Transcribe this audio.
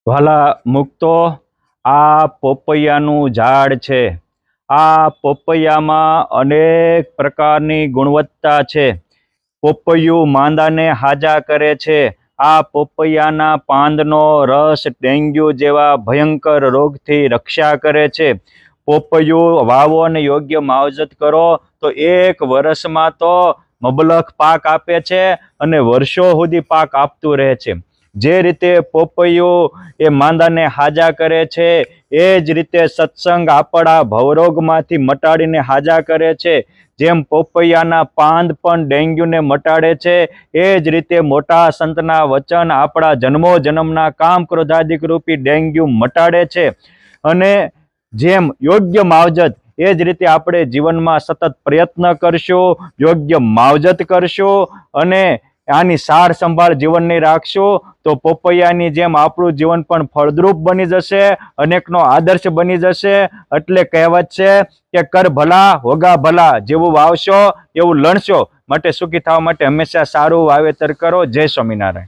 વાલા મુક્તો આ પોપૈયાનું ઝાડ છે। આ પોપૈયામાં અનેક પ્રકારની ગુણવત્તા છે। પોપૈયું માંદાને હાજા કરે છે। આ પોપૈયાના પાંદનો રસ ડેન્ગ્યુ જેવા ભયંકર રોગથી રક્ષા કરે છે। પોપૈયું વાવો અને યોગ્ય માવજત કરો તો 1 વર્ષમાં તો મબલખ પાક આપે છે અને વર્ષો સુધી પાક આપતું રહે છે। જે રીતે પોપૈયું એ માંદાને હાજા કરે છે, એ જ રીતે સત્સંગ આપણા ભવરોગમાંથી મટાડીને હાજા કરે છે। જેમ પોપૈયાના પાંદ પણ ડેન્ગ્યુને મટાડે છે, એ જ રીતે મોટા સંતના વચન આપણા જન્મો જન્મના કામ ક્રોધાદિક રૂપી ડેન્ગ્યુ મટાડે છે। અને જેમ યોગ્ય માવજત, એ જ રીતે આપણે જીવનમાં સતત પ્રયત્ન કરશું, યોગ્ય માવજત કરશું અને આની સાર સંભાળ જીવનની રાખશું તો પોપૈયાની જેમ આપણું જીવન પણ ફળદ્રુપ બની જશે, અનેકનો આદર્શ બની જશે। એટલે કહેવત છે કે કર ભલા હોગા ભલા, જેવું વાવશો એવું લણશો। માટે સુખી થવા માટે હંમેશા સારું વાવેતર કરો। જય સ્વામિનારાયણ।